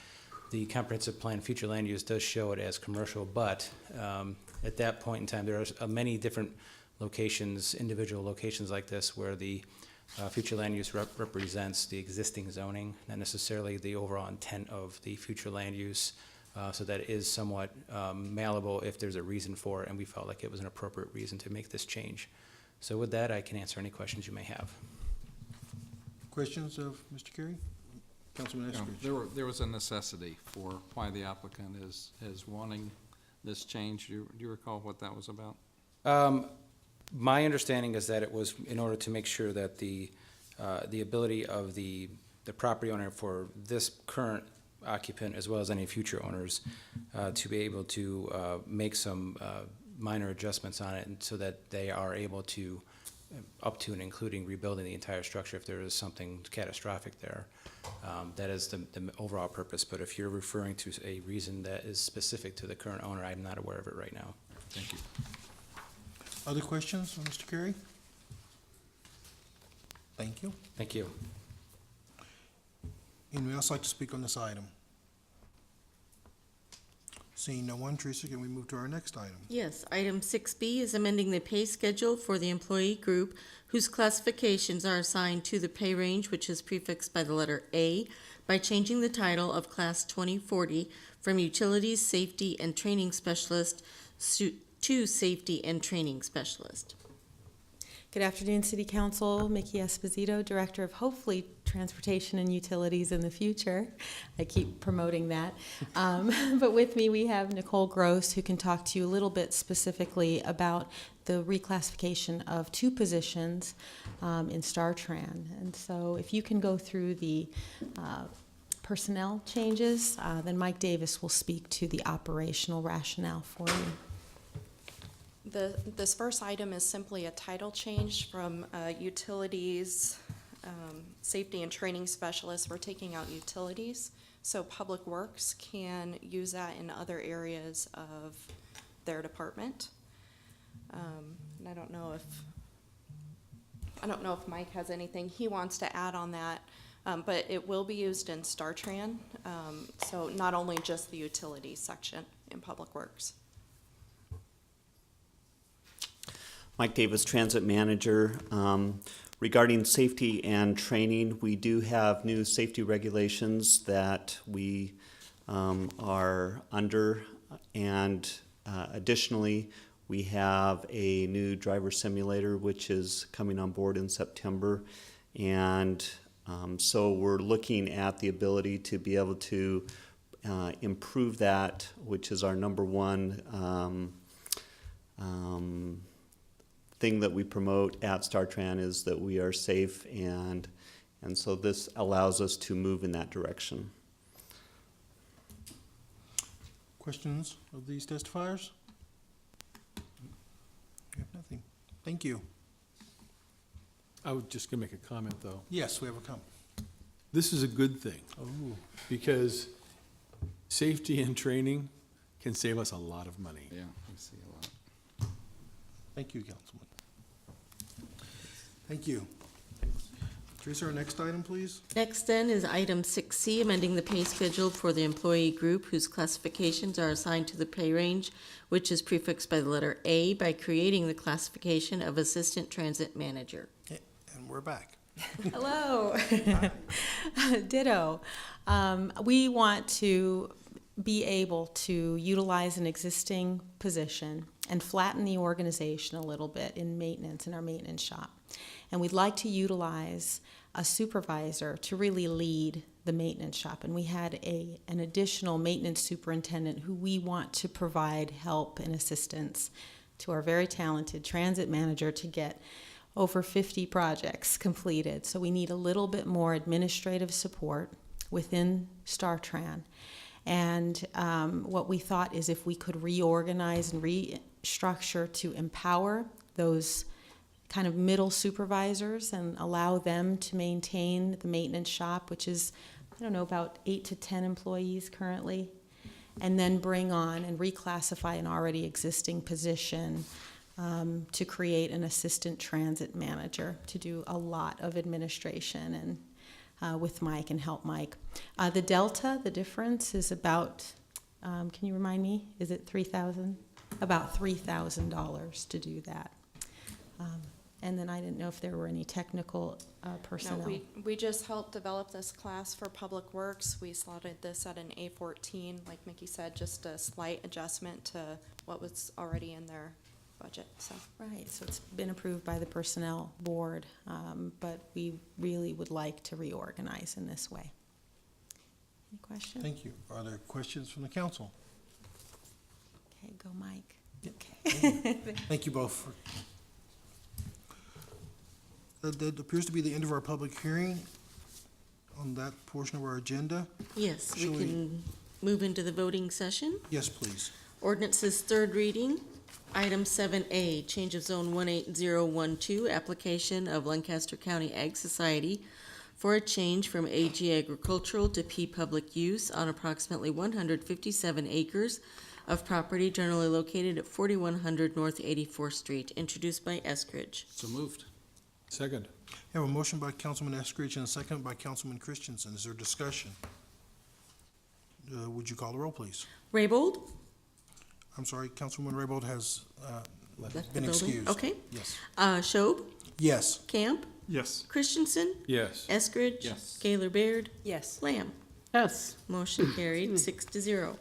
the comprehensive plan future land use does show it as commercial, but at that point in time, there are many different locations, individual locations like this, where the future land use represents the existing zoning, not necessarily the overall intent of the future land use. So that is somewhat malleable if there's a reason for it, and we felt like it was an appropriate reason to make this change. So with that, I can answer any questions you may have. Questions of Mr. Carey? Councilman Yeah, Eskridge? there was a necessity for why the applicant is wanting this change. Do you recall what that was about? My understanding is that it was in order to make sure that the ability of the property owner for this current occupant as well as any future owners to be able to make some minor adjustments on it, and so that they are able to up to and including rebuilding the entire structure if there is something catastrophic there. That is the overall purpose, but if you're referring to a reason that is specific to the current owner, I'm not aware of it right now. Thank you. Other questions of Mr. Carey? Thank you. Thank you. Anyone else like to speak on this item? Seeing no one, Teresa, can we move to our next item? Yes, item 6B is amending the pay schedule for the employee group whose classifications are assigned to the pay range, which is prefixed by the letter A, by changing the title of Class 2040 from Utilities, Safety, and Training Specialist to Safety and Training Specialist. Good afternoon, City Council. Mickey Esposito, Director of hopefully Transportation and Utilities in the future. I keep promoting that. But with me, we have Nicole Gross, who can talk to you a little bit specifically about the reclassification of two positions in StarTran. And so if you can go through the personnel changes, then Mike Davis will speak to the operational rationale for you. This first item is simply a title change from utilities, safety and training specialist. We're taking out utilities, so Public Works can use that in other areas of their department. And I don't know if Mike has anything he wants to add on that, but it will be used in StarTran, so not only just the utilities section in Public Works. Mike Davis, Transit Manager. Regarding safety and training, we do have new safety regulations that we are under, and additionally, we have a new driver simulator which is coming on board in September, and so we're looking at the ability to be able to improve that, which is our number one thing that we promote at StarTran, is that we are safe, and so this allows us to move in that direction. Questions of these testifiers? We have nothing. Thank you. I was just gonna make a comment, though. Yes, we have a comment. This is a good thing, Oh, because safety and training can save us a lot of money. Yeah, we see a lot. thank you, Councilman. Thank you. Teresa, our next item, please. Next then is item 6C, amending the pay schedule for the employee group whose classifications are assigned to the pay range, which is prefixed by the letter A, by creating the classification of Assistant Transit Manager. And we're back. Hello. Ditto. We want to be able to utilize an existing position and flatten the organization a little bit in maintenance, in our maintenance shop. And we'd like to utilize a supervisor to really lead the maintenance shop. And we had an additional maintenance superintendent who we want to provide help and assistance to our very talented transit manager to get over 50 projects completed. So we need a little bit more administrative support within StarTran. And what we thought is if we could reorganize and restructure to empower those kind of middle supervisors and allow them to maintain the maintenance shop, which is, I don't know, about 8 to 10 employees currently, and then bring on and reclassify an already existing position to create an assistant transit manager to do a lot of administration and with Mike and help Mike. The delta, the difference is about, can you remind me, is it $3,000? About $3,000 to do that. And then I didn't know if there were any technical personnel. No, we just helped develop this class for Public Works. We slotted this at an A14, like Mickey said, just a slight adjustment to what was already in their budget, so. Right, so it's been approved by the Personnel Board, but we really would like to reorganize in this way. Any questions? Thank you. Are there questions from the council? Okay, go Mike. Thank you both. That appears to be the end of our public hearing on that portion of our agenda. Yes, we Shall can move into the voting session. Yes, please. Ordinance's third reading. Item 7A, change of zone 18012, application of Lancaster County Ag Society for a change from AG agricultural to P public use on approximately 157 acres of property generally located at 4100 North 84th Street, introduced by Eskridge. So moved. Second. I have a motion by Councilman Eskridge and a second by Councilman Christensen. Is there discussion? Would you call the roll, please? Raybold? I'm sorry, Councilwoman Raybold has Left been the building? excused. Okay. Yes. Schob? Yes. Camp? Yes. Christensen? Yes. Eskridge? Yes. Gaylor Baird? Yes. Lamb? Yes. Motion carried, 6-0.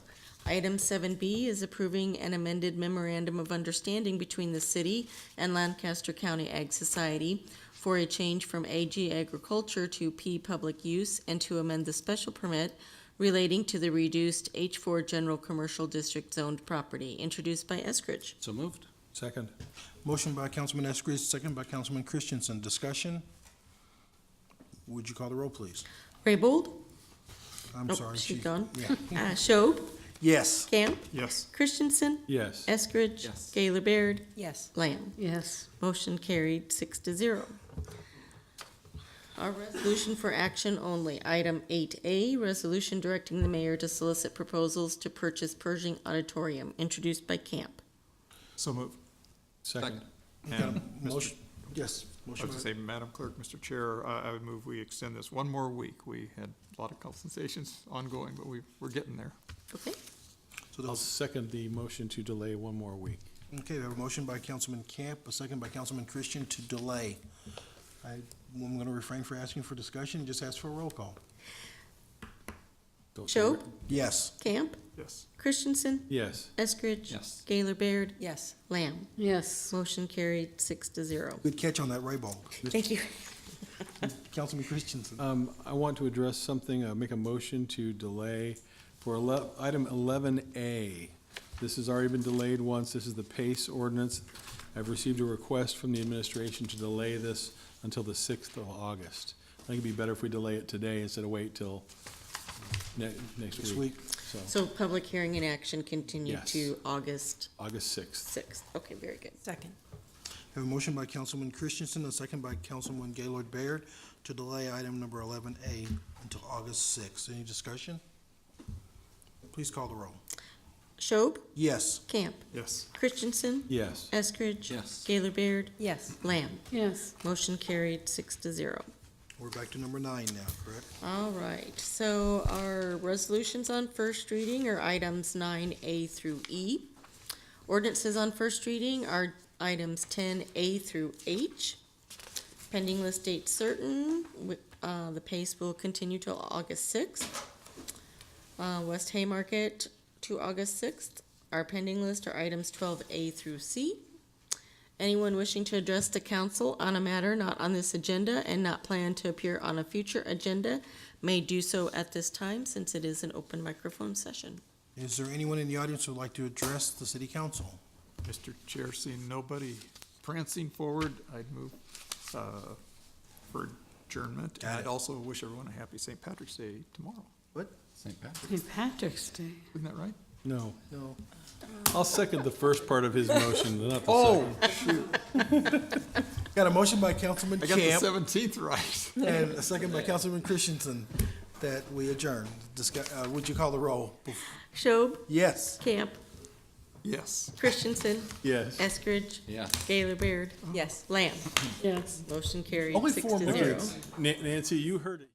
Item 7B is approving an amended memorandum of understanding between the city and Lancaster County Ag Society for a change from AG agriculture to P public use and to amend the special permit relating to the reduced H4 General Commercial District zoned property, introduced by Eskridge. So moved. Second. Motion by Councilman Eskridge, second by Councilman Christensen. Discussion? Would you call the roll, please? Raybold? I'm Oh, sorry. she's she- gone. Yeah. Schob? Yes. Camp? Yes. Christensen? Yes. Eskridge? Yes. Gaylor Baird? Yes. Lamb? Yes. Motion carried, 6-0. Our resolution for action only. Item 8A, resolution directing the mayor to solicit proposals to purchase Pershing Auditorium, introduced by Camp. So moved. Second. Got a And motion? Yes. I Motion was by- to say, Madam Clerk, Mr. Chair, I would move we extend this one more week. We had a lot of consultations ongoing, but we're getting there. Okay? So I'll those, second the motion to delay one more week. okay, we have a motion by Councilman Camp, a second by Councilman Christian to delay. I'm gonna refrain for asking for discussion, just ask for a roll call. Schob? Yes. Camp? Yes. Christensen? Yes. Eskridge? Yes. Gaylor Baird? Yes. Lamb? Yes. Motion carried, 6-0. Good catch on that Raybold. Thank you. Councilman Christensen. I want to address something, make a motion to delay for item 11A. This has already been delayed once. This is the PACE ordinance. I've received a request from the administration to delay this until the 6th of August. I think it'd be better if we delay it today instead of wait till next week. So public hearing and action continued Yes. to August August 6th. 6th. Okay, very good. Second. Have a motion by Councilman Christensen, a second by Councilman Gaylord Baird to delay item number 11A until August 6th. Any discussion? Please call the roll. Schob? Yes. Camp? Yes. Christensen? Yes. Eskridge? Yes. Gaylor Baird? Yes. Lamb? Yes. Motion carried, 6-0. We're back to number 9 now, correct? All right, so our resolutions on first reading are items 9A through E. Ordinances on first reading are items 10A through H. Pending list date certain, the pace will continue till August 6th. West Haymarket to August 6th. Our pending list are items 12A through C. Anyone wishing to address the council on a matter not on this agenda and not planned to appear on a future agenda may do so at this time, since it is an open microphone session. Is there anyone in the audience who would like to address the city council? Mr. Chair, seeing nobody prancing forward, I'd move for adjournment. And I'd also wish everyone a happy St. Patrick's Day tomorrow. What? St. Patrick's. St. Patrick's Day. Isn't that right? No. No. I'll second the first part of his motion, not the Oh, second. shoot. Got a motion by Councilman I got the Camp 17th right. and a second by Councilman Christensen. that we adjourn. Would you call the roll? Schob, Yes. Camp, Yes. Christensen, Yes. Eskridge, Yeah. Gaylor Baird, Yes. Lamb. Yes. Motion carried, Only 6 4 to 0. minutes. Nancy, you heard it.